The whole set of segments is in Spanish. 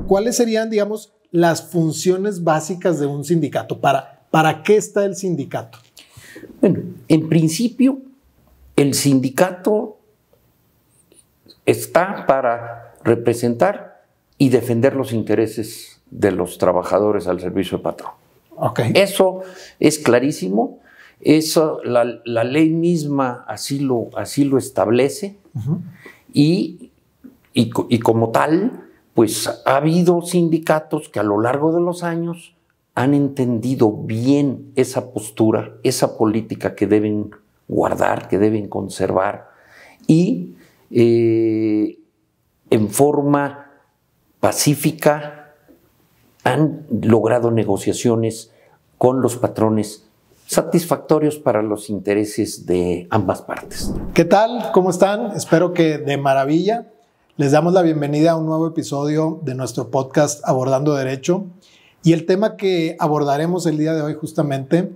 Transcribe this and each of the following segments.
¿cuáles serían, digamos, las funciones básicas de un sindicato? ¿Para qué está el sindicato? Bueno, en principio, el sindicato está para representar y defender los intereses de los trabajadores al servicio del patrón. Okay. Eso es clarísimo. Eso, la ley misma así lo establece. Uh-huh. Y como tal, pues ha habido sindicatos que a lo largo de los años han entendido bien esa postura, esa política que deben guardar, que deben conservar, y en forma pacífica han logrado negociaciones con los patrones satisfactorios para los intereses de ambas partes. ¿Qué tal? ¿Cómo están? Espero que de maravilla. Les damos la bienvenida a un nuevo episodio de nuestro podcast Abordando Derecho. Y el tema que abordaremos el día de hoy justamente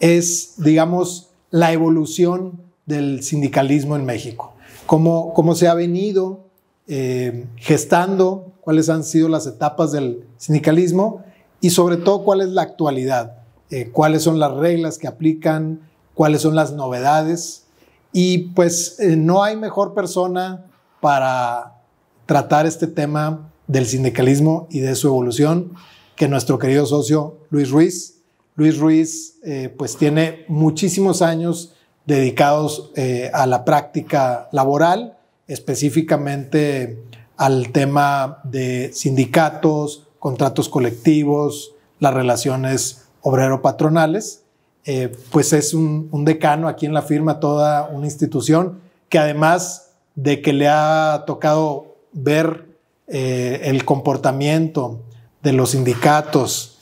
es, digamos, la evolución del sindicalismo en México. Cómo se ha venido gestando, cuáles han sido las etapas del sindicalismo y sobre todo cuál es la actualidad. Cuáles son las reglas que aplican, cuáles son las novedades. Y pues no hay mejor persona para tratar este tema del sindicalismo y de su evolución que nuestro querido socio Luis Ruiz. Luis Ruiz pues tiene muchísimos años dedicados a la práctica laboral, específicamente al tema de sindicatos, contratos colectivos, las relaciones obrero-patronales. Pues es un decano aquí en la firma, toda una institución que además de que le ha tocado ver el comportamiento de los sindicatos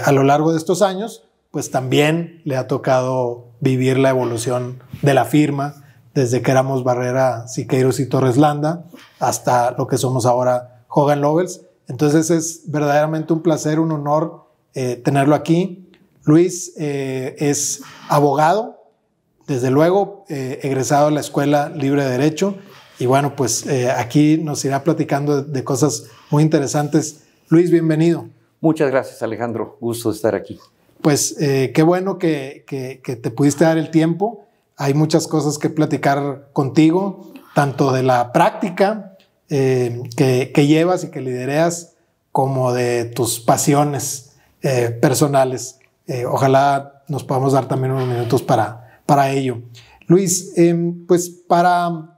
a lo largo de estos años, pues también le ha tocado vivir la evolución de la firma, desde que éramos Barrera, Siqueiros y Torres Landa, hasta lo que somos ahora Hogan Lovells. Entonces es verdaderamente un placer, un honor tenerlo aquí. Luis es abogado, desde luego egresado de la Escuela Libre de Derecho, y bueno, pues aquí nos irá platicando de cosas muy interesantes. Luis, bienvenido. Muchas gracias, Alejandro. Gusto de estar aquí. Pues qué bueno que te pudiste dar el tiempo. Hay muchas cosas que platicar contigo, tanto de la práctica que llevas y que lidereas, como de tus pasiones personales. Ojalá nos podamos dar también unos minutos para ello. Luis, pues para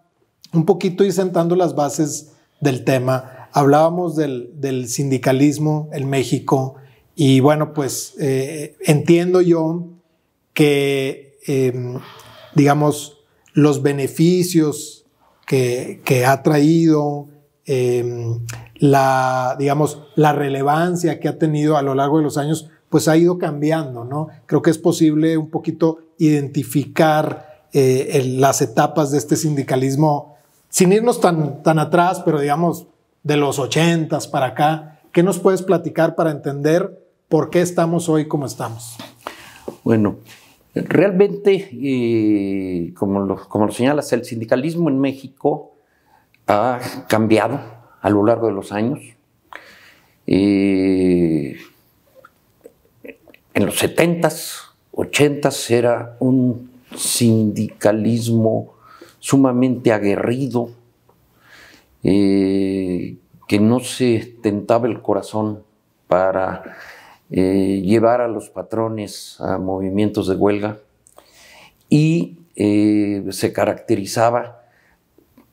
un poquito ir sentando las bases del tema, hablábamos del sindicalismo en México y bueno, pues entiendo yo que, digamos, los beneficios que ha traído, digamos, la relevancia que ha tenido a lo largo de los años, pues ha ido cambiando, ¿no? Creo que es posible un poquito identificar las etapas de este sindicalismo sin irnos tan atrás, pero digamos de los 80s para acá. ¿Qué nos puedes platicar para entender por qué estamos hoy como estamos? Bueno, realmente, como lo señalas, el sindicalismo en México ha cambiado a lo largo de los años. En los 70s, 80s era un sindicalismo sumamente aguerrido, que no se tentaba el corazón para llevar a los patrones a movimientos de huelga, y se caracterizaba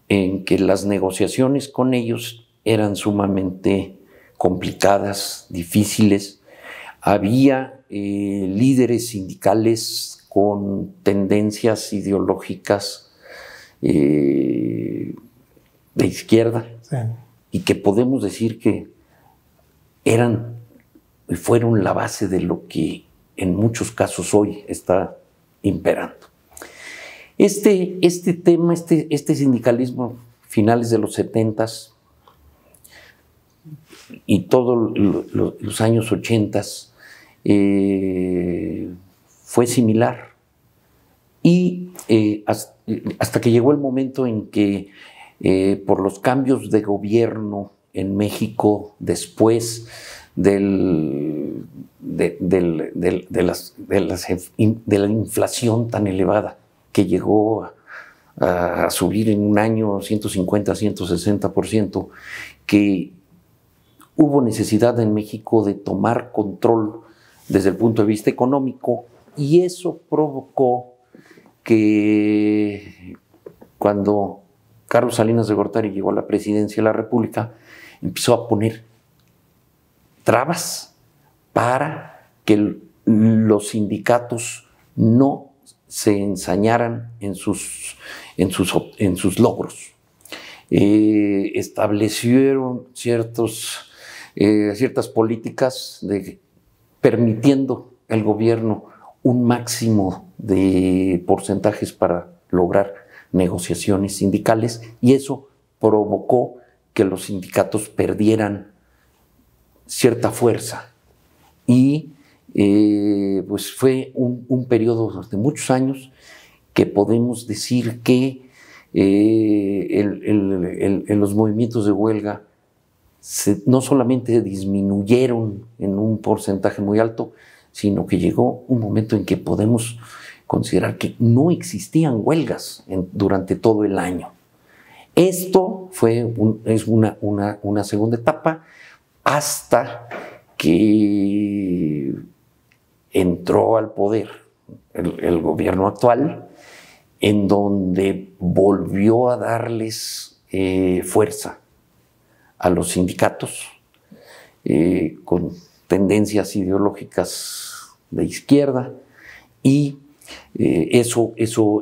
en que las negociaciones con ellos eran sumamente complicadas, difíciles. Había líderes sindicales con tendencias ideológicas de izquierda, sí, y que podemos decir que eran y fueron la base de lo que en muchos casos hoy está imperando. Este tema, este sindicalismo, finales de los 70s y todos los años 80s, fue similar. Y hasta que llegó el momento en que, por los cambios de gobierno en México después de la inflación tan elevada que llegó a subir en un año 150, 160%, que hubo necesidad en México de tomar control desde el punto de vista económico, y eso provocó que cuando Carlos Salinas de Gortari llegó a la presidencia de la República, empezó a poner trabas para que los sindicatos no se ensañaran en sus logros. Establecieron ciertas políticas permitiendo al gobierno un máximo de porcentajes para lograr negociaciones sindicales, y eso provocó que los sindicatos perdieran cierta fuerza. Y pues fue un periodo de muchos años que podemos decir que en los movimientos de huelga no solamente disminuyeron en un porcentaje muy alto, sino que llegó un momento en que podemos considerar que no existían huelgas durante todo el año. Esto es una segunda etapa, hasta que entró al poder el gobierno actual, en donde volvió a darles fuerza a los sindicatos con tendencias ideológicas de izquierda, y eso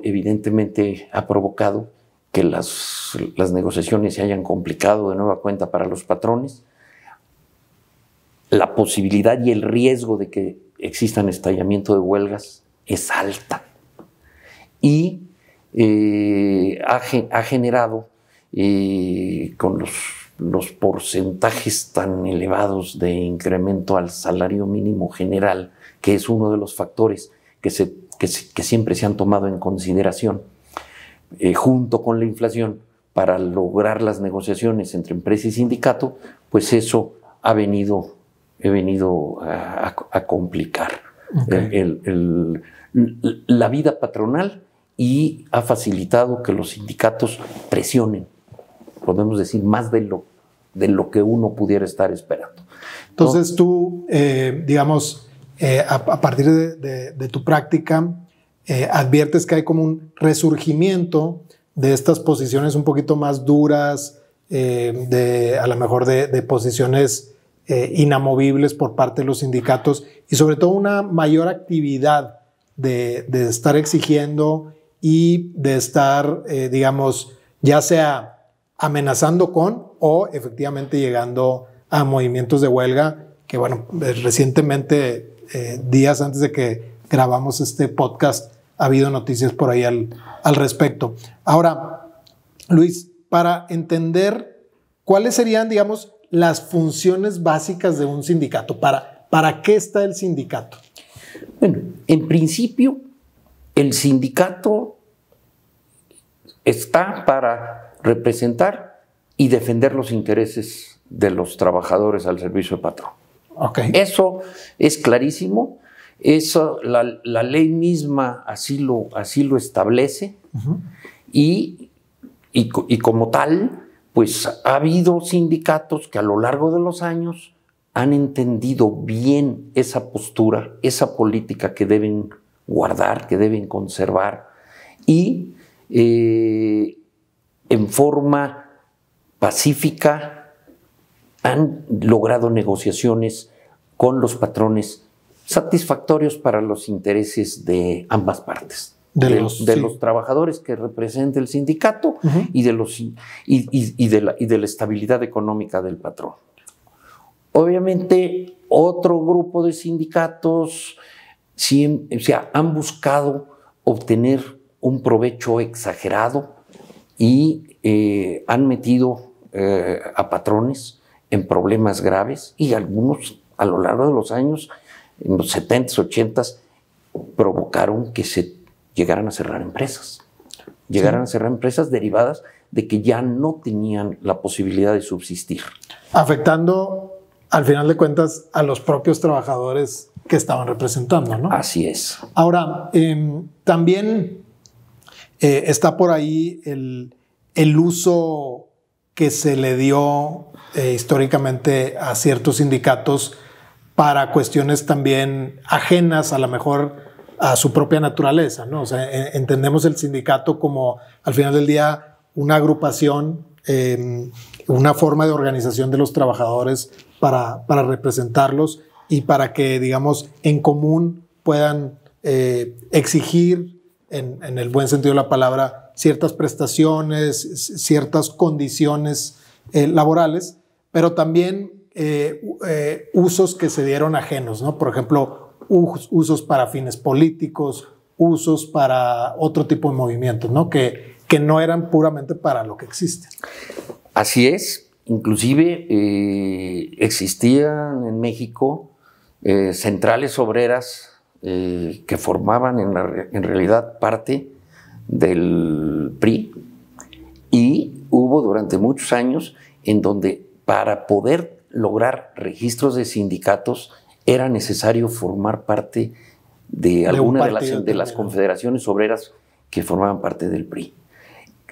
evidentemente ha provocado que las negociaciones se hayan complicado de nueva cuenta para los patrones. La posibilidad y el riesgo de que existan estallamiento de huelgas es alta, y ha generado con los porcentajes tan elevados de incremento al salario mínimo general, que es uno de los factores que siempre se han tomado en consideración, junto con la inflación, para lograr las negociaciones entre empresa y sindicato, pues eso ha venido a complicar la vida patronal, y ha facilitado que los sindicatos presionen, podemos decir, más de lo que uno pudiera estar esperando. Entonces tú, digamos, a partir de tu práctica, adviertes que hay como un resurgimiento de estas posiciones un poquito más duras, a lo mejor de posiciones inamovibles por parte de los sindicatos, y sobre todo una mayor actividad de estar exigiendo y de estar, digamos, ya sea amenazando con o efectivamente llegando a movimientos de huelga, que bueno, recientemente, días antes de que grabamos este podcast, ha habido noticias por ahí al respecto. Ahora, Luis, para entender cuáles serían, digamos, las funciones básicas de un sindicato, ¿para qué está el sindicato? Bueno, en principio, el sindicato está para representar y defender los intereses de los trabajadores al servicio del patrón. Okay. Eso es clarísimo. Eso, la ley misma así lo establece. Uh-huh. y como tal, pues ha habido sindicatos que a lo largo de los años han entendido bien esa postura, esa política que deben guardar, que deben conservar, y en forma pacífica han logrado negociaciones con los patrones satisfactorios para los intereses de ambas partes. De los trabajadores que representa el sindicato, uh-huh, y de la estabilidad económica del patrón. Obviamente, otro grupo de sindicatos han buscado obtener un provecho exagerado y han metido a patrones en problemas graves, y algunos a lo largo de los años, en los 70s, 80s, provocaron que se llegaran a cerrar empresas. Llegaran a cerrar empresas derivadas de que ya no tenían la posibilidad de subsistir. Afectando, al final de cuentas, a los propios trabajadores que estaban representando, ¿no? Así es. Ahora, también está por ahí el uso que se le dio históricamente a ciertos sindicatos para cuestiones también ajenas a lo mejor a su propia naturaleza, ¿no? O sea, entendemos el sindicato como al final del día una agrupación, una forma de organización de los trabajadores para representarlos y para que, digamos, en común puedan exigir, en el buen sentido de la palabra, ciertas prestaciones, ciertas condiciones laborales, pero también usos que se dieron ajenos, ¿no? Por ejemplo, usos para fines políticos, usos para otro tipo de movimientos, ¿no? Que no eran puramente para lo que existe. Así es. Inclusive existían en México centrales obreras que formaban en realidad parte del PRI, y hubo durante muchos años en donde para poder lograr registros de sindicatos era necesario formar parte de alguna de las confederaciones obreras que formaban parte del PRI.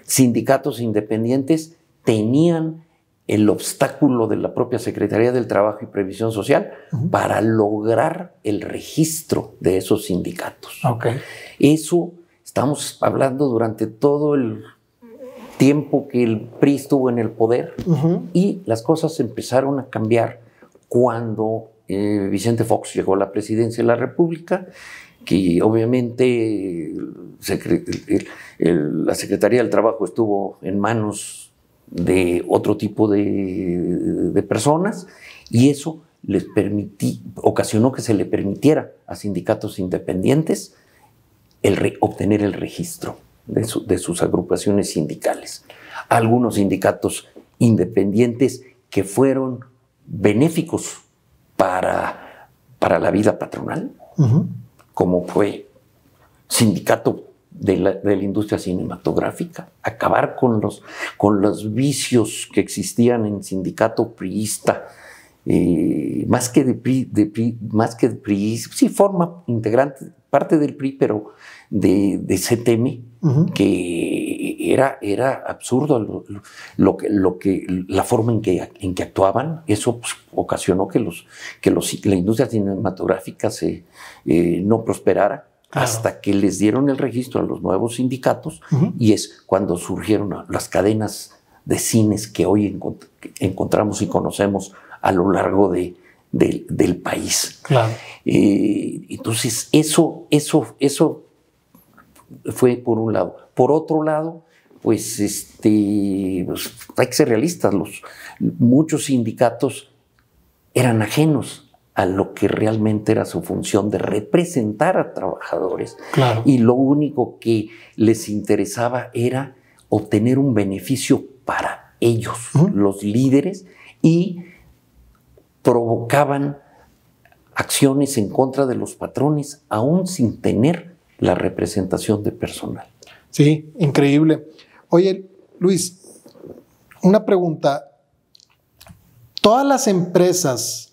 Sindicatos independientes tenían el obstáculo de la propia Secretaría del Trabajo y Previsión Social para lograr el registro de esos sindicatos. Okay. Eso estamos hablando durante todo el tiempo que el PRI estuvo en el poder, y las cosas empezaron a cambiar cuando Vicente Fox llegó a la presidencia de la República, que obviamente la Secretaría del Trabajo estuvo en manos de otro tipo de personas, y eso ocasionó que se le permitiera a sindicatos independientes obtener el registro de sus agrupaciones sindicales. Algunos sindicatos independientes que fueron benéficos para la vida patronal, como fue Sindicato de la Industria Cinematográfica, acabar con los vicios que existían en sindicato priista, más que de PRI, sí forma integrante, parte del PRI, pero de CTM, que era absurdo la forma en que actuaban. Eso pues, ocasionó que la industria cinematográfica no prosperara. Claro. Hasta que les dieron el registro a los nuevos sindicatos, y es cuando surgieron las cadenas de cines que hoy encontramos y conocemos a lo largo del país. Claro. Entonces, eso fue por un lado. Por otro lado, pues, hay que ser realistas. Muchos sindicatos eran ajenos a lo que realmente era su función de representar a trabajadores. Claro. Y lo único que les interesaba era obtener un beneficio para ellos, los líderes, y provocaban acciones en contra de los patrones, aún sin tener la representación de personal. Sí, increíble. Oye, Luis, una pregunta. ¿Todas las empresas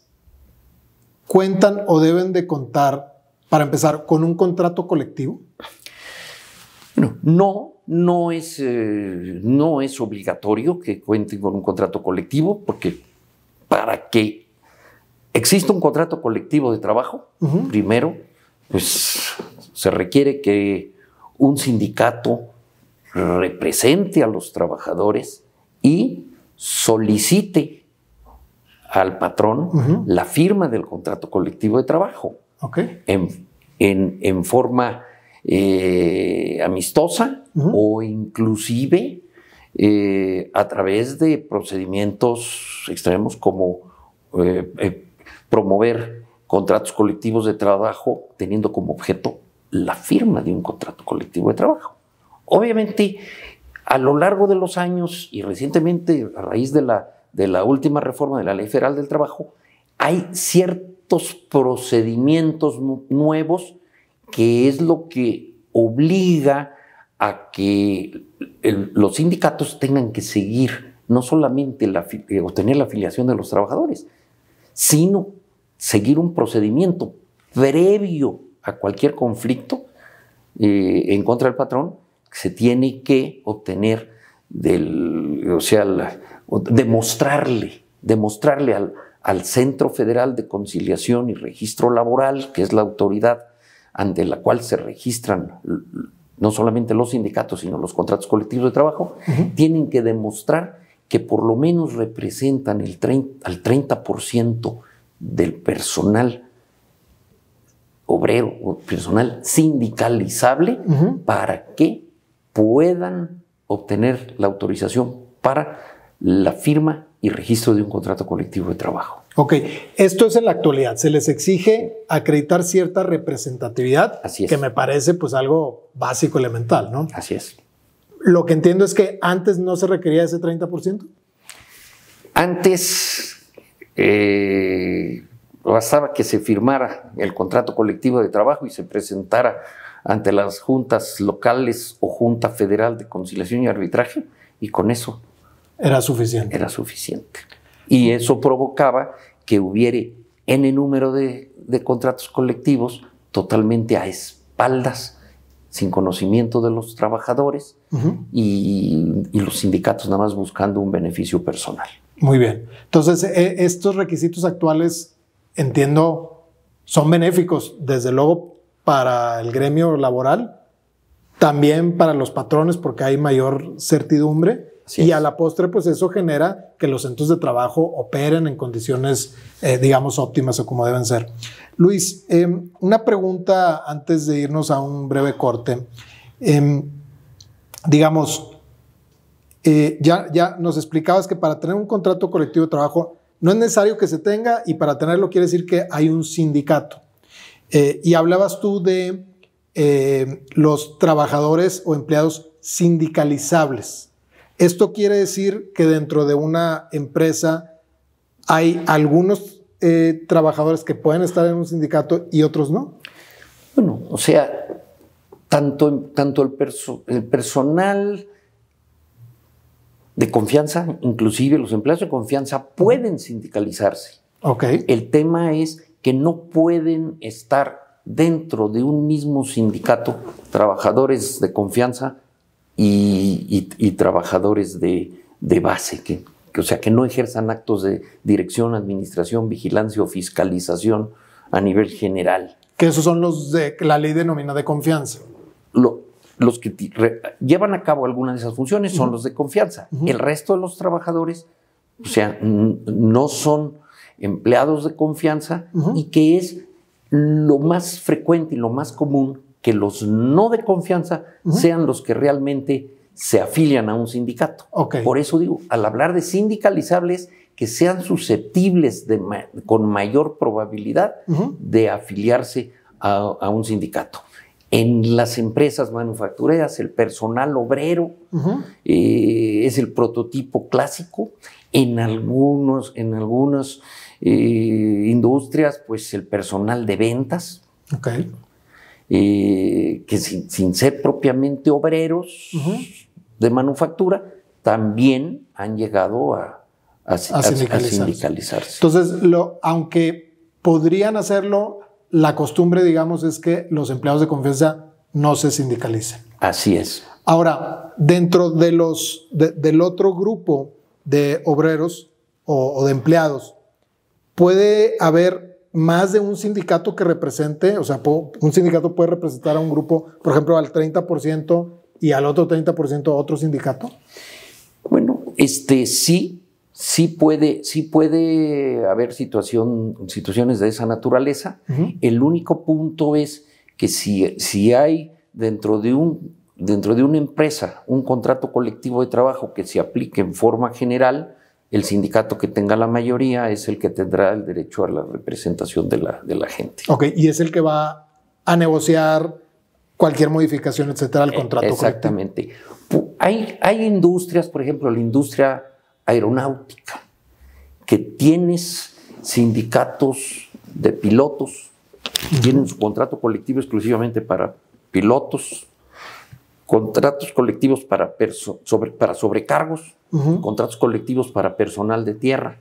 cuentan o deben de contar, para empezar, con un contrato colectivo? No es obligatorio que cuenten con un contrato colectivo, porque para que exista un contrato colectivo de trabajo, primero, pues se requiere que un sindicato represente a los trabajadores y solicite al patrón la firma del contrato colectivo de trabajo. Okay. En forma amistosa o inclusive a través de procedimientos extremos como promover contratos colectivos de trabajo teniendo como objeto la firma de un contrato colectivo de trabajo. Obviamente, a lo largo de los años y recientemente a raíz de la última reforma de la Ley Federal del Trabajo, hay ciertos procedimientos nuevos que es lo que obliga a que los sindicatos tengan que seguir no solamente obtener la afiliación de los trabajadores, sino seguir un procedimiento previo a cualquier conflicto en contra del patrón. Se tiene que obtener demostrarle al Centro Federal de Conciliación y Registro Laboral, que es la autoridad ante la cual se registran no solamente los sindicatos, sino los contratos colectivos de trabajo, tienen que demostrar que por lo menos representan al 30% del personal obrero o personal sindicalizable para que puedan obtener la autorización para la firma y registro de un contrato colectivo de trabajo. Ok, esto es en la actualidad. Se les exige acreditar cierta representatividad, Así es. que me parece pues algo básico, elemental, ¿no? Así es. Lo que entiendo es que antes no se requería ese 30%. Antes bastaba que se firmara el contrato colectivo de trabajo y se presentara ante las juntas locales o Junta Federal de Conciliación y Arbitraje, y con eso Era suficiente. era suficiente. Y eso provocaba que hubiera N número de contratos colectivos totalmente a espaldas, sin conocimiento de los trabajadores y los sindicatos nada más buscando un beneficio personal. Muy bien. Entonces, estos requisitos actuales, entiendo, son benéficos, desde luego, para el gremio laboral, también para los patrones, porque hay mayor certidumbre. Y a la postre, pues eso genera que los centros de trabajo operen en condiciones, digamos, óptimas o como deben ser. Luis, una pregunta antes de irnos a un breve corte. Digamos, ya nos explicabas que para tener un contrato colectivo de trabajo no es necesario que se tenga, y para tenerlo quiere decir que hay un sindicato. Y hablabas tú de los trabajadores o empleados sindicalizables. Esto quiere decir que dentro de una empresa hay algunos trabajadores que pueden estar en un sindicato y otros no. Bueno, o sea, tanto el personal de confianza, inclusive los empleados de confianza, pueden sindicalizarse. Okay. El tema es que no pueden estar dentro de un mismo sindicato trabajadores de confianza y trabajadores de base, o sea, que no ejerzan actos de dirección, administración, vigilancia o fiscalización a nivel general. Que esos son los de la ley denomina de confianza. Los que llevan a cabo alguna de esas funciones son los de confianza. El resto de los trabajadores, o sea, no son empleados de confianza, y que es lo más frecuente y lo más común que los no de confianza sean los que realmente se afilian a un sindicato. Okay. Por eso digo, al hablar de sindicalizables, que sean susceptibles con mayor probabilidad de afiliarse a un sindicato. En las empresas manufactureras, el personal obrero es el prototipo clásico. En algunas industrias, pues el personal de ventas, okay, que sin ser propiamente obreros de manufactura, también han llegado a sindicalizarse. Entonces, aunque podrían hacerlo, la costumbre, digamos, es que los empleados de confianza no se sindicalicen. Así es. Ahora, dentro de del otro grupo de obreros o de empleados, ¿puede haber más de un sindicato que represente? O sea, un sindicato puede representar a un grupo, por ejemplo, al 30% y al otro 30% a otro sindicato. Bueno, sí puede haber situaciones de esa naturaleza. El único punto es que si hay dentro de una empresa un contrato colectivo de trabajo que se aplique en forma general, el sindicato que tenga la mayoría es el que tendrá el derecho a la representación de la gente. Ok, y es el que va a negociar cualquier modificación, etcétera, al contrato Exactamente. Colectivo. Hay industrias, por ejemplo, la industria aeronáutica, que tienes sindicatos de pilotos, tienen su contrato colectivo exclusivamente para pilotos, contratos colectivos para sobrecargos, contratos colectivos para personal de tierra.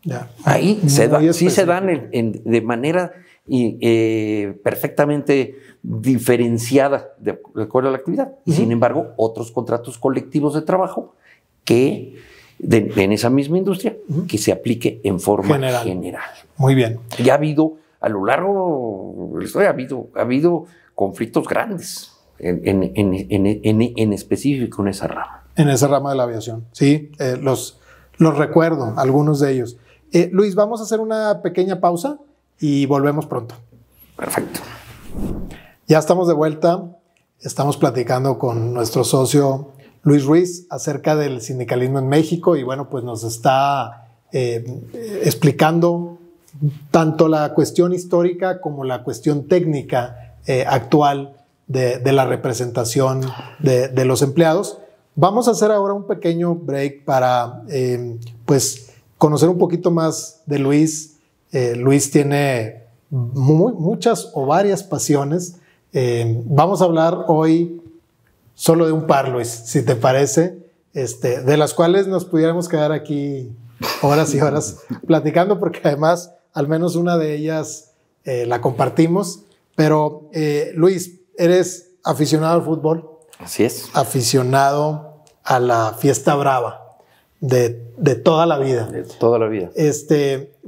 Ya. Ahí sí se dan de manera perfectamente diferenciada de acuerdo a la actividad. Y sin embargo, otros contratos colectivos de trabajo que en esa misma industria que se aplique en forma general. Muy bien. Y ha habido, a lo largo de la historia, ha habido conflictos grandes en específico en esa rama. En esa rama de la aviación, sí, los recuerdo, algunos de ellos. Luis, vamos a hacer una pequeña pausa y volvemos pronto. Perfecto. Ya estamos de vuelta, estamos platicando con nuestro socio Luis Ruiz acerca del sindicalismo en México y bueno, pues nos está explicando tanto la cuestión histórica como la cuestión técnica actual de la representación de los empleados. Vamos a hacer ahora un pequeño break para pues conocer un poquito más de Luis. Luis tiene muchas o varias pasiones. Vamos a hablar hoy solo de un par, Luis, si te parece, de las cuales nos pudiéramos quedar aquí horas y horas platicando, porque además al menos una de ellas la compartimos. Pero Luis, eres aficionado al fútbol. Así es. Aficionado a la fiesta brava de toda la vida. De toda la vida.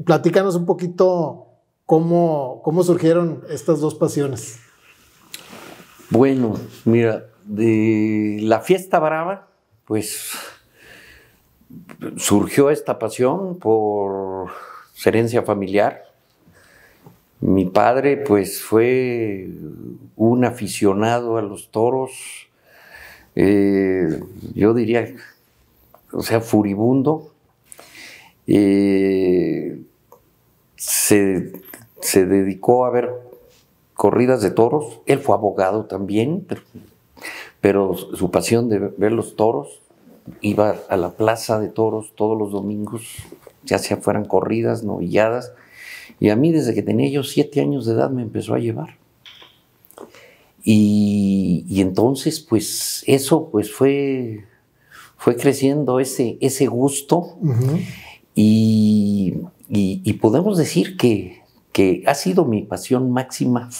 Platícanos un poquito cómo surgieron estas dos pasiones. Bueno, mira, de la fiesta brava, pues surgió esta pasión por herencia familiar. Mi padre, pues, fue un aficionado a los toros, yo diría, o sea, furibundo. Se dedicó a ver corridas de toros. Él fue abogado también, pero su pasión de ver los toros, iba a la plaza de toros todos los domingos, ya sea fueran corridas, novilladas. Y a mí, desde que tenía yo 7 años de edad, me empezó a llevar. Y entonces, pues, eso pues fue creciendo ese gusto. Y podemos decir que ha sido mi pasión máxima,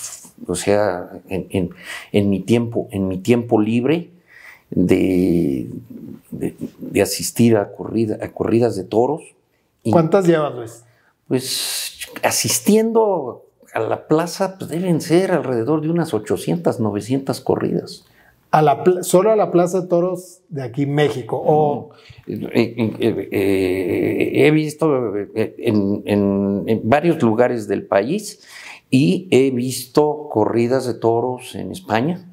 o sea, en mi tiempo libre, de asistir a corridas de toros. ¿Cuántas llevas, Luis? Pues asistiendo a la plaza, pues deben ser alrededor de unas 800, 900 corridas. ¿Solo a la Plaza de Toros de aquí, México? ¿O? He visto en varios lugares del país y he visto corridas de toros en España,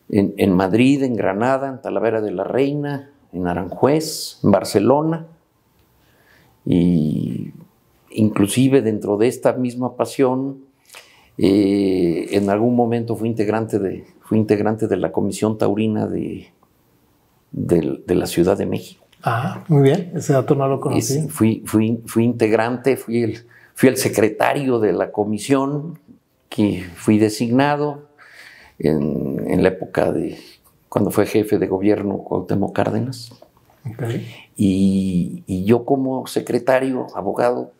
en Madrid, en Granada, en Talavera de la Reina, en Aranjuez, en Barcelona. Y inclusive dentro de esta misma pasión, en algún momento fui integrante de la Comisión Taurina de la Ciudad de México. Ah, muy bien, ese dato no lo conocí. Fui integrante, fui el secretario de la comisión, que fui designado en la época de cuando fue jefe de gobierno Cuauhtémoc Cárdenas. Okay. Y yo como secretario, abogado,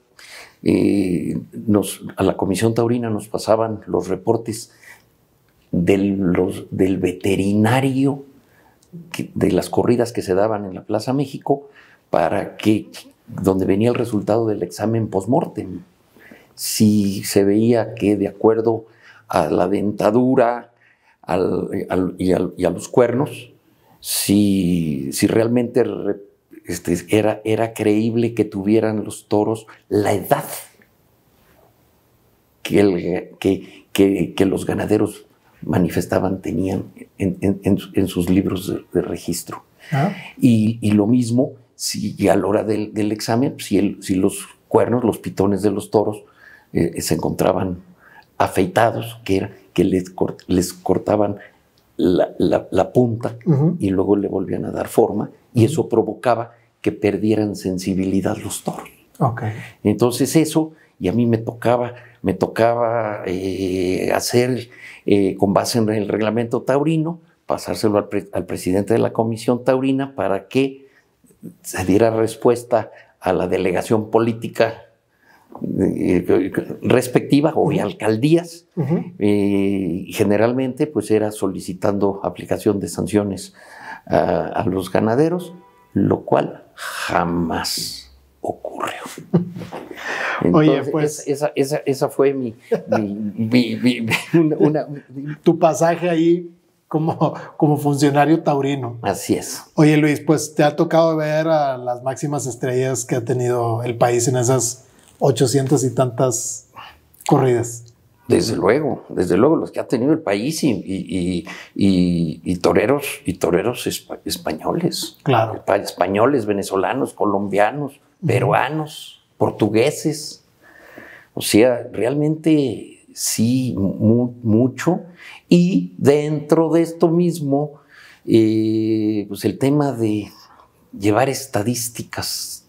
a la Comisión Taurina nos pasaban los reportes del veterinario de las corridas que se daban en la Plaza México, donde venía el resultado del examen post-mortem. Si se veía que de acuerdo a la dentadura y a los cuernos, si realmente era creíble que tuvieran los toros la edad que los ganaderos manifestaban, tenían en sus libros de registro. Y lo mismo, si a la hora del examen, si los cuernos, los pitones de los toros se encontraban afeitados, que les cortaban la punta y luego le volvían a dar forma, y eso provocaba que perdieran sensibilidad los toros. Okay. Entonces eso, y a mí me tocaba hacer, con base en el reglamento taurino, pasárselo al presidente de la Comisión Taurina para que se diera respuesta a la delegación política respectiva o de alcaldías. Generalmente pues era solicitando aplicación de sanciones a los ganaderos, lo cual jamás ocurrió. Entonces, oye, pues esa fue tu pasaje ahí como funcionario taurino. Así es. Oye, Luis, pues te ha tocado ver a las máximas estrellas que ha tenido el país en esas 800 y tantas corridas. Desde luego, los que ha tenido el país y toreros españoles. Claro. Españoles, venezolanos, colombianos, peruanos, portugueses. O sea, realmente sí, mucho. Y dentro de esto mismo, pues el tema de llevar estadísticas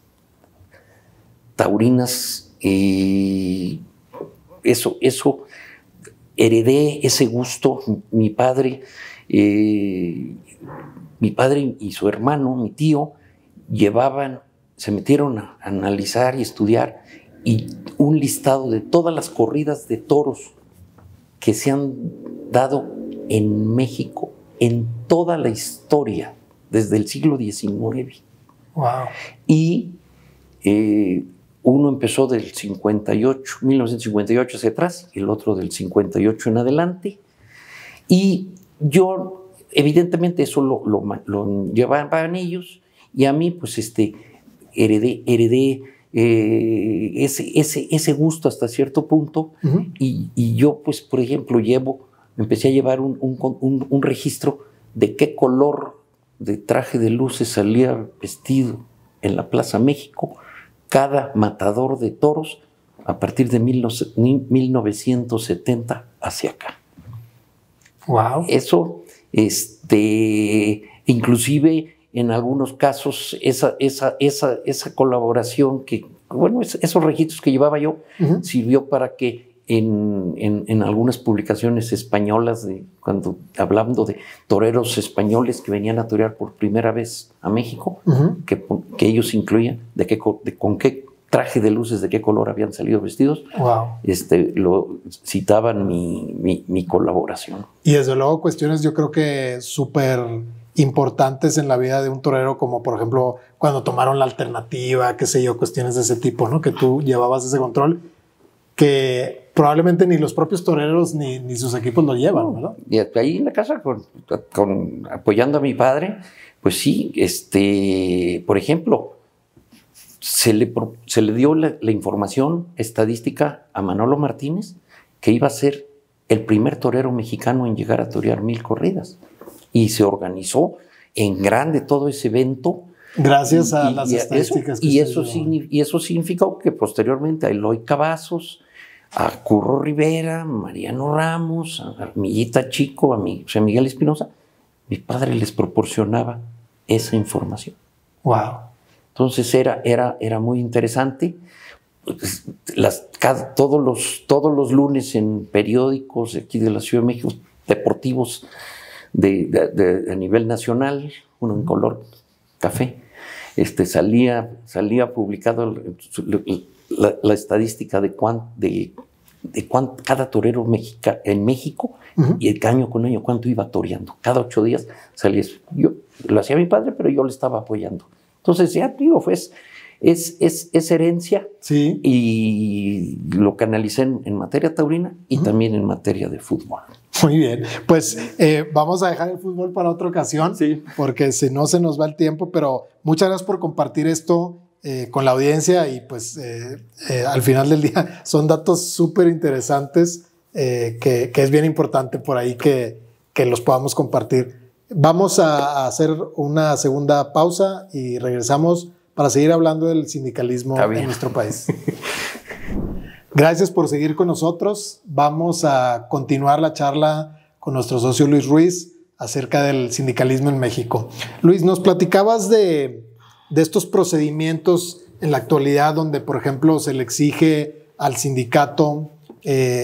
taurinas, eso heredé ese gusto. Mi padre y su hermano, mi tío, se metieron a analizar y estudiar un listado de todas las corridas de toros que se han dado en México en toda la historia, desde el siglo XIX. Wow. Y uno empezó del 1958 hacia atrás, y el otro del 58 en adelante. Y yo, evidentemente, eso lo llevaban ellos, y a mí, pues, heredé ese gusto hasta cierto punto. Y yo, pues, por ejemplo, empecé a llevar un registro de qué color de traje de luces salía vestido en la Plaza México cada matador de toros a partir de 1970 hacia acá. Wow. Eso, inclusive en algunos casos, esa colaboración esos registros que llevaba yo, sirvió para que en algunas publicaciones españolas, hablando de toreros españoles que venían a torear por primera vez a México, que ellos incluían con qué traje de luces, de qué color habían salido vestidos, lo citaban mi colaboración. Y desde luego cuestiones, yo creo que súper importantes en la vida de un torero, como por ejemplo cuando tomaron la alternativa, qué sé yo, cuestiones de ese tipo, ¿no? Que tú llevabas ese control, que probablemente ni los propios toreros ni sus equipos lo llevan, ¿verdad? Y ahí en la casa, apoyando a mi padre, pues sí, por ejemplo, se le dio la información estadística a Manolo Martínez, que iba a ser el primer torero mexicano en llegar a torear 1000 corridas. Y se organizó en grande todo ese evento. Gracias a las estadísticas. Y eso significó que posteriormente a Eloy Cavazos, a Curro Rivera, Mariano Ramos, a Millita Chico, a José Miguel Espinosa, mi padre les proporcionaba esa información. Wow. Entonces era muy interesante. Todos los lunes en periódicos de aquí de la Ciudad de México, deportivos a nivel nacional, uno en color café, salía publicado la estadística de cada torero en México, y el año con año cuánto iba toreando. Cada 8 días salía eso. Yo lo hacía mi padre, pero yo le estaba apoyando. Entonces, ya digo, es herencia, sí, y lo canalicé en materia taurina y también en materia de fútbol. Muy bien, pues vamos a dejar el fútbol para otra ocasión, sí, porque si no se nos va el tiempo, pero muchas gracias por compartir esto con la audiencia, y pues al final del día son datos súper interesantes que es bien importante por ahí que los podamos compartir. Vamos a hacer una segunda pausa y regresamos para seguir hablando del sindicalismo en nuestro país. Gracias por seguir con nosotros. Vamos a continuar la charla con nuestro socio Luis Ruiz acerca del sindicalismo en México. Luis, nos platicabas de estos procedimientos en la actualidad donde, por ejemplo, se le exige al sindicato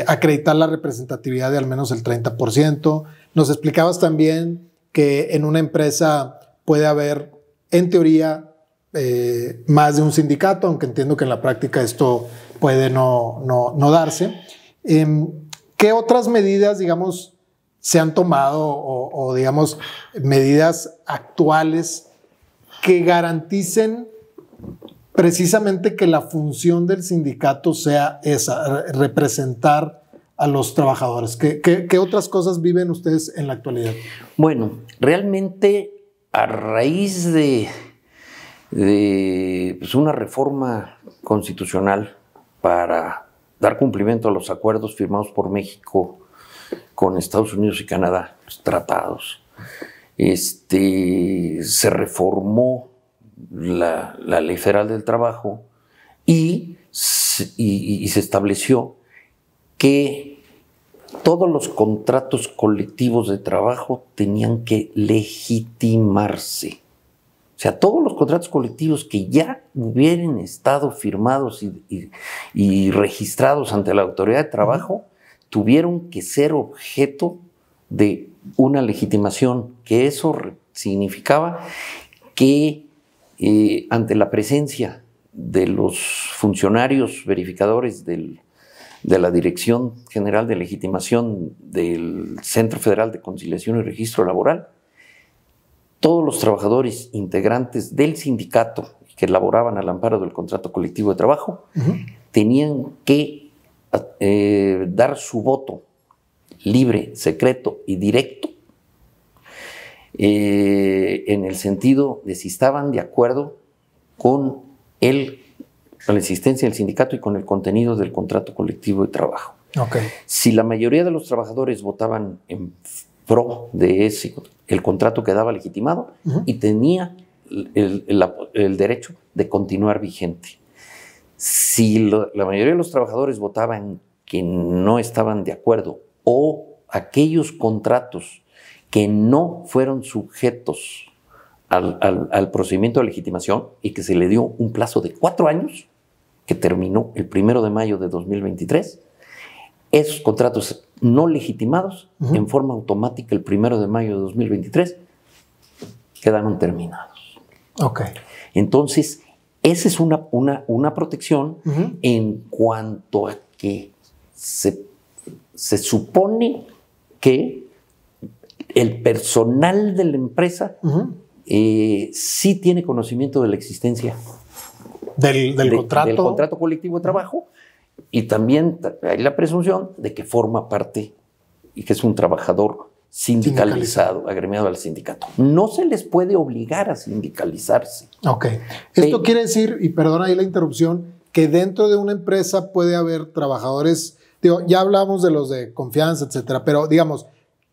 acreditar la representatividad de al menos el 30%. Nos explicabas también que en una empresa puede haber, en teoría, más de un sindicato, aunque entiendo que en la práctica esto puede no darse. ¿Qué otras medidas, digamos, se han tomado o digamos, medidas actuales que garanticen precisamente que la función del sindicato sea esa, representar a los trabajadores? ¿Qué otras cosas viven ustedes en la actualidad? Bueno, realmente a raíz de pues una reforma constitucional para dar cumplimiento a los acuerdos firmados por México con Estados Unidos y Canadá, los tratados, se reformó la Ley Federal del Trabajo y se estableció que todos los contratos colectivos de trabajo tenían que legitimarse. O sea, todos los contratos colectivos que ya hubieran estado firmados y registrados ante la Autoridad de Trabajo tuvieron que ser objeto de una legitimación, que eso significaba que ante la presencia de los funcionarios verificadores de la Dirección General de Legitimación del Centro Federal de Conciliación y Registro Laboral, todos los trabajadores integrantes del sindicato que laboraban al amparo del contrato colectivo de trabajo tenían que dar su voto libre, secreto y directo en el sentido de si estaban de acuerdo con la existencia del sindicato y con el contenido del contrato colectivo de trabajo. Okay. Si la mayoría de los trabajadores votaban en pro de el contrato quedaba legitimado y tenía el derecho de continuar vigente. Si la mayoría de los trabajadores votaban que no estaban de acuerdo o aquellos contratos que no fueron sujetos al procedimiento de legitimación y que se le dio un plazo de 4 años, que terminó el 1 de mayo de 2023, esos contratos no legitimados, en forma automática el 1 de mayo de 2023, quedaron terminados. Okay. Entonces, esa es una protección en cuanto a que se supone que el personal de la empresa sí tiene conocimiento de la existencia del contrato colectivo de trabajo, y también hay la presunción de que forma parte y que es un trabajador sindicalizado, agremiado al sindicato. No se les puede obligar a sindicalizarse. Ok. Esto quiere decir, y perdona ahí la interrupción, que dentro de una empresa puede haber trabajadores, digo, ya hablamos de los de confianza, etcétera, pero digamos,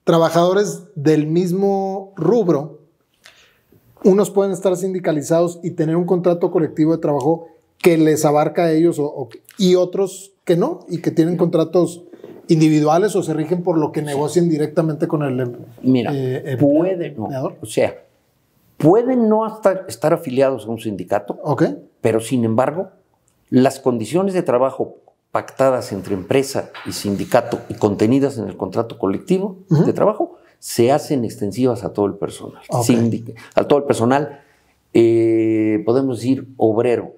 trabajadores del mismo rubro, unos pueden estar sindicalizados y tener un contrato colectivo de trabajo que les abarca a ellos y otros que no, y que tienen contratos individuales o se rigen por lo que negocien directamente con el empleador. O sea, pueden no estar afiliados a un sindicato, pero sin embargo, las condiciones de trabajo pactadas entre empresa y sindicato y contenidas en el contrato colectivo de trabajo se hacen extensivas a todo el personal. A todo el personal, podemos decir, obrero.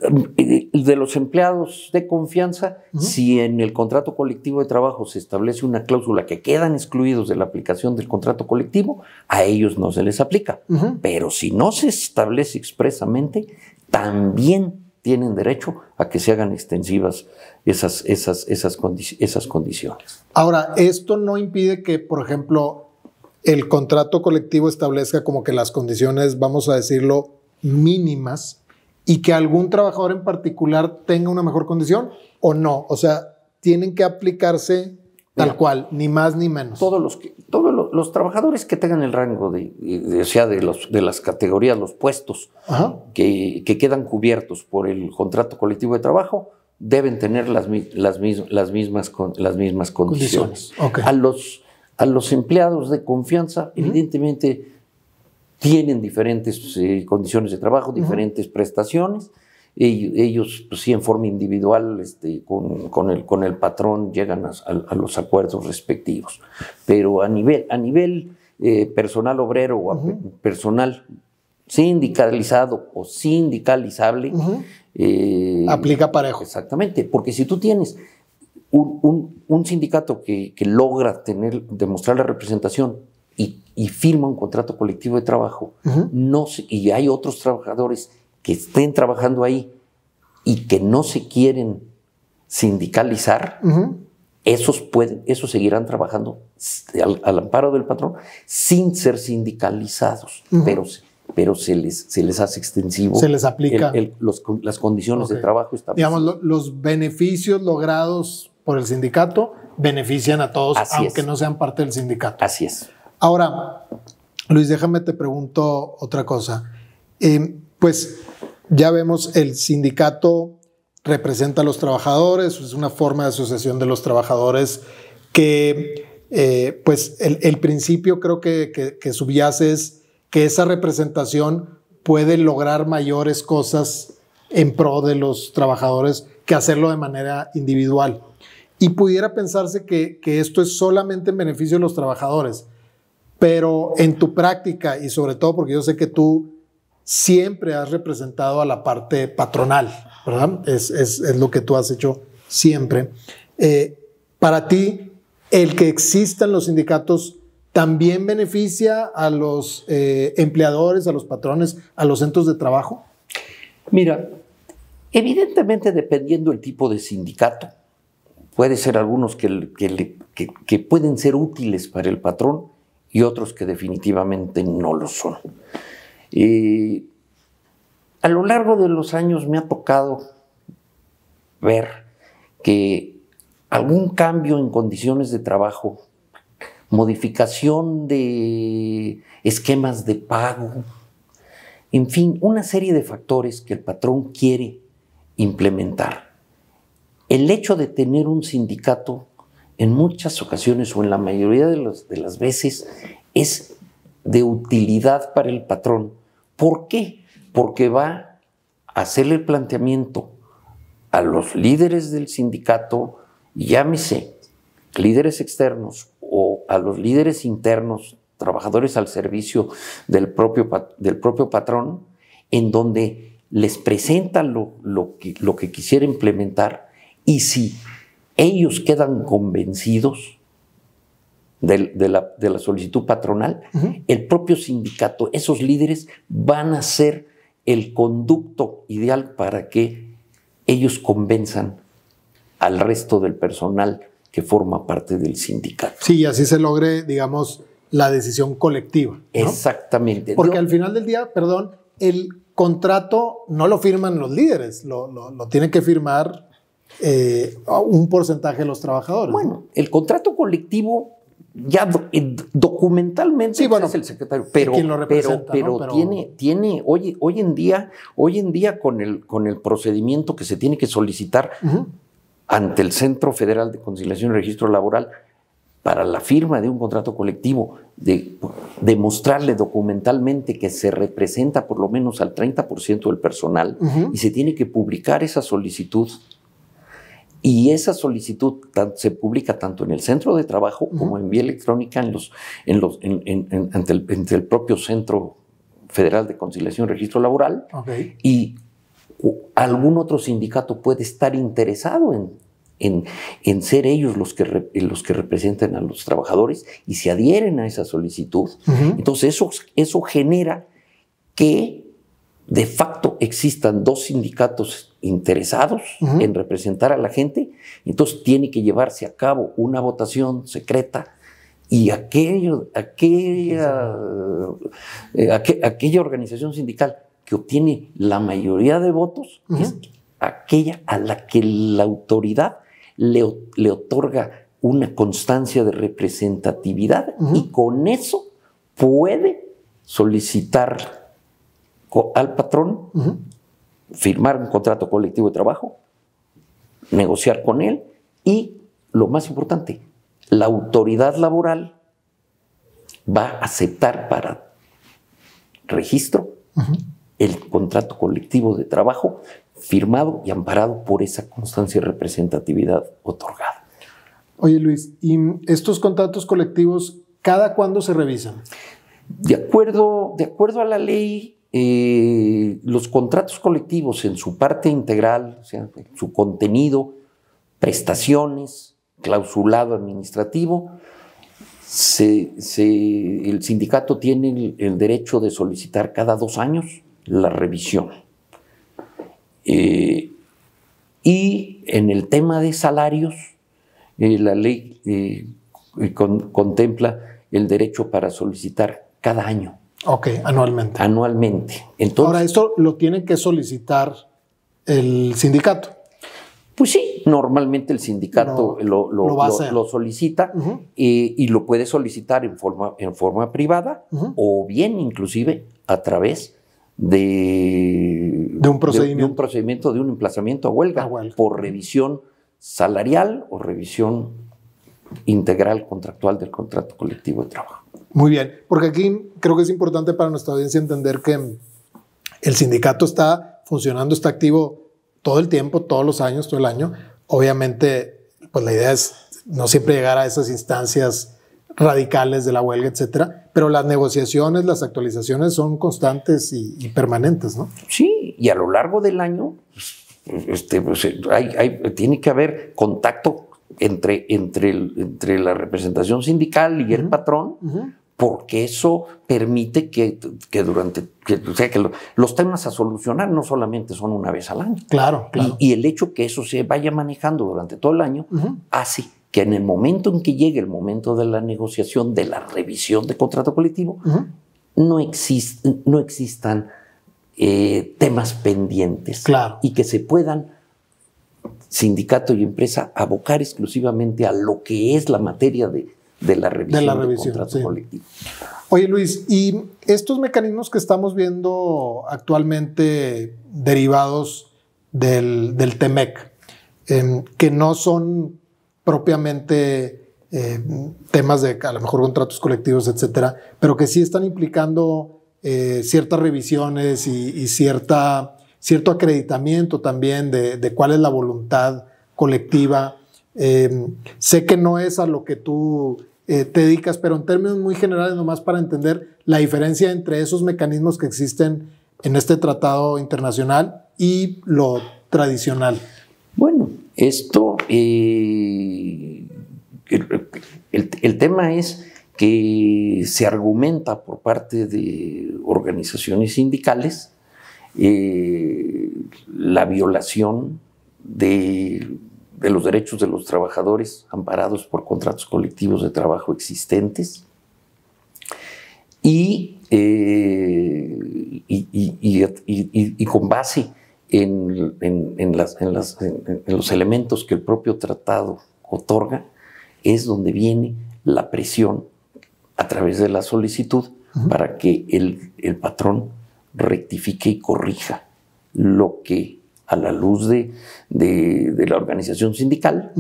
De los empleados de confianza, si en el contrato colectivo de trabajo se establece una cláusula que quedan excluidos de la aplicación del contrato colectivo, a ellos no se les aplica. Pero si no se establece expresamente, también tienen derecho a que se hagan extensivas esas condiciones. Ahora, esto no impide que, por ejemplo, el contrato colectivo establezca como que las condiciones, vamos a decirlo, mínimas, y que algún trabajador en particular tenga una mejor condición o no. O sea, tienen que aplicarse tal cual, ni más ni menos. Todos los trabajadores que tengan el rango de las categorías, los puestos que quedan cubiertos por el contrato colectivo de trabajo, deben tener las mismas condiciones. Okay. A los empleados de confianza, evidentemente, tienen diferentes condiciones de trabajo, diferentes prestaciones, ellos pues, sí, en forma individual, con el patrón llegan a los acuerdos respectivos. Pero a nivel personal obrero o personal sindicalizado o sindicalizable, aplica parejo. Exactamente, porque si tú tienes un sindicato que logra demostrar la representación y firma un contrato colectivo de trabajo, y hay otros trabajadores que estén trabajando ahí y que no se quieren sindicalizar, esos seguirán trabajando al amparo del patrón sin ser sindicalizados, pero se les hace extensivo. Se les aplica. Las condiciones de trabajo establecidas. Digamos, los beneficios logrados por el sindicato benefician a todos, aunque no sean parte del sindicato. Así es. Ahora, Luis, déjame te pregunto otra cosa. Pues ya vemos, el sindicato representa a los trabajadores, es una forma de asociación de los trabajadores que, pues, el principio creo que subyace es que esa representación puede lograr mayores cosas en pro de los trabajadores que hacerlo de manera individual. Y pudiera pensarse que esto es solamente en beneficio de los trabajadores, pero en tu práctica, y sobre todo porque yo sé que tú siempre has representado a la parte patronal, ¿verdad? Es lo que tú has hecho siempre. Para ti, el que existan los sindicatos también beneficia a los empleadores, a los patrones, a los centros de trabajo. Mira, evidentemente dependiendo del tipo de sindicato, puede ser algunos que pueden ser útiles para el patrón y otros que definitivamente no lo son. A lo largo de los años me ha tocado ver que algún cambio en condiciones de trabajo, modificación de esquemas de pago, en fin, una serie de factores que el patrón quiere implementar. El hecho de tener un sindicato en muchas ocasiones o en la mayoría de las veces es de utilidad para el patrón. ¿Por qué? Porque va a hacerle el planteamiento a los líderes del sindicato, llámese líderes externos o a los líderes internos, trabajadores al servicio del propio patrón, en donde les presenta lo que quisiera implementar, y si ellos quedan convencidos de la solicitud patronal, el propio sindicato, esos líderes van a ser el conducto ideal para que ellos convenzan al resto del personal que forma parte del sindicato. Sí, y así se logre, digamos, la decisión colectiva, ¿no? Exactamente. Porque al final del día, perdón, el contrato no lo firman los líderes, lo tiene que firmar un porcentaje de los trabajadores. Bueno, ¿no? El contrato colectivo ya documentalmente sí, bueno, es el secretario, pero tiene hoy en día con el procedimiento que se tiene que solicitar ante el Centro Federal de Conciliación y Registro Laboral para la firma de un contrato colectivo, de demostrarle documentalmente que se representa por lo menos al 30% del personal, y se tiene que publicar esa solicitud. Y esa solicitud se publica tanto en el centro de trabajo como en vía electrónica ante el propio Centro Federal de Conciliación y Registro Laboral. Okay. Y algún otro sindicato puede estar interesado en ser ellos los que representen a los trabajadores y se adhieren a esa solicitud. Entonces eso genera que de facto existan dos sindicatos interesados en representar a la gente. Entonces tiene que llevarse a cabo una votación secreta y aquella organización sindical que obtiene la mayoría de votos es aquella a la que la autoridad le otorga una constancia de representatividad y con eso puede solicitar al patrón firmar un contrato colectivo de trabajo, negociar con él y, lo más importante, la autoridad laboral va a aceptar para registro el contrato colectivo de trabajo firmado y amparado por esa constancia y representatividad otorgada. Oye, Luis, ¿y estos contratos colectivos cada cuándo se revisan? De acuerdo a la ley, los contratos colectivos en su parte integral, o sea, su contenido, prestaciones, clausulado administrativo, el sindicato tiene el derecho de solicitar cada 2 años la revisión. Y en el tema de salarios, la ley contempla el derecho para solicitar cada año. Ok, anualmente. Anualmente. Entonces, ahora, ¿esto lo tiene que solicitar el sindicato? Pues sí, normalmente el sindicato lo solicita y lo puede solicitar en forma privada o bien inclusive a través de un procedimiento de un emplazamiento a huelga por revisión salarial o revisión integral contractual del contrato colectivo de trabajo. Muy bien, porque aquí creo que es importante para nuestra audiencia entender que el sindicato está funcionando, está activo todo el tiempo, todos los años, todo el año. Obviamente, pues la idea es no siempre llegar a esas instancias radicales de la huelga, etcétera, pero las negociaciones, las actualizaciones son constantes y permanentes, ¿no? Sí, y a lo largo del año tiene que haber contacto entre la representación sindical y el patrón, porque eso permite que los temas a solucionar no solamente son una vez al año. Claro. Y el hecho que eso se vaya manejando durante todo el año hace que en el momento en que llegue el momento de la negociación, de la revisión de contrato colectivo, no existan temas pendientes y que se puedan sindicato y empresa abocar exclusivamente a lo que es la materia de la revisión del contrato colectivo. Oye, Luis, y estos mecanismos que estamos viendo actualmente derivados del TEMEC, que no son propiamente temas de a lo mejor contratos colectivos, etcétera, pero que sí están implicando ciertas revisiones y cierto acreditamiento también de cuál es la voluntad colectiva. Sé que no es a lo que tú te dedicas, pero en términos muy generales, nomás para entender la diferencia entre esos mecanismos que existen en este tratado internacional y lo tradicional. Bueno, esto, el tema es que se argumenta por parte de organizaciones sindicales la violación de los derechos de los trabajadores amparados por contratos colectivos de trabajo existentes y con base en los elementos que el propio tratado otorga, es donde viene la presión a través de la solicitud para que el patrón rectifique y corrija lo que a la luz de la organización sindical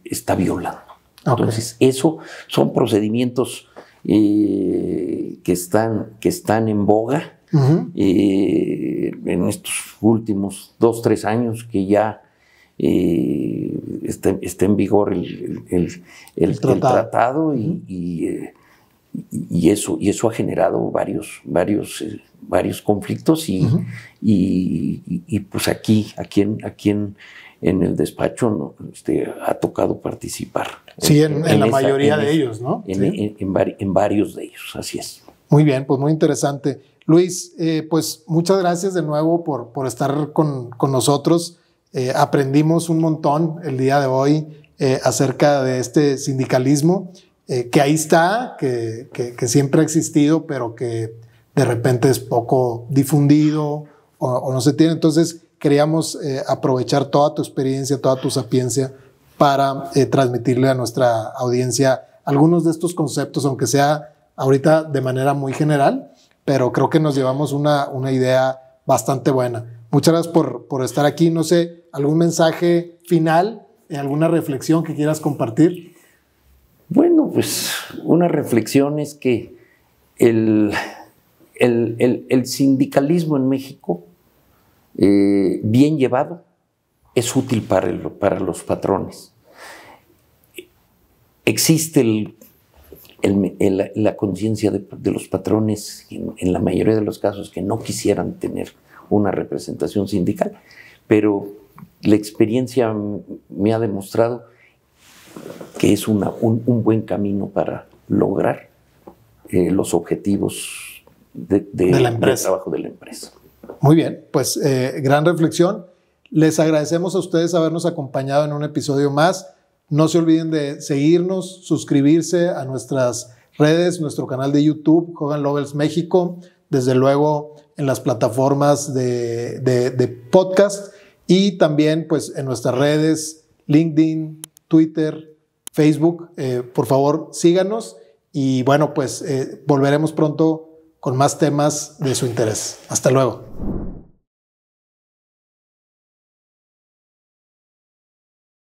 está violando. Entonces, eso son procedimientos que están en boga en estos últimos 2-3 años que ya está en vigor el tratado y eso ha generado varios conflictos y pues aquí en el despacho ha tocado participar. Sí, en la mayoría de ellos, ¿no? En varios de ellos, así es. Muy bien, pues muy interesante. Luis, pues muchas gracias de nuevo por estar con nosotros. Aprendimos un montón el día de hoy acerca de este sindicalismo que ahí está, que siempre ha existido, pero que de repente es poco difundido o no se tiene. Entonces queríamos aprovechar toda tu experiencia, toda tu sapiencia para transmitirle a nuestra audiencia algunos de estos conceptos, aunque sea ahorita de manera muy general, pero creo que nos llevamos una idea bastante buena. Muchas gracias por estar aquí. No sé, ¿algún mensaje final, alguna reflexión que quieras compartir? Bueno, pues una reflexión es que el sindicalismo en México bien llevado, es útil para los patrones. Existe la conciencia de los patrones en la mayoría de los casos que no quisieran tener una representación sindical, pero la experiencia me ha demostrado que es un buen camino para lograr los objetivos del trabajo de la empresa. Muy bien, pues gran reflexión. Les agradecemos a ustedes habernos acompañado en un episodio más. No se olviden de seguirnos, suscribirse a nuestras redes, nuestro canal de YouTube, Hogan Lovells México, desde luego en las plataformas de podcast y también pues en nuestras redes, LinkedIn, Twitter, Facebook. Por favor, síganos y bueno, pues volveremos pronto con más temas de su interés. Hasta luego.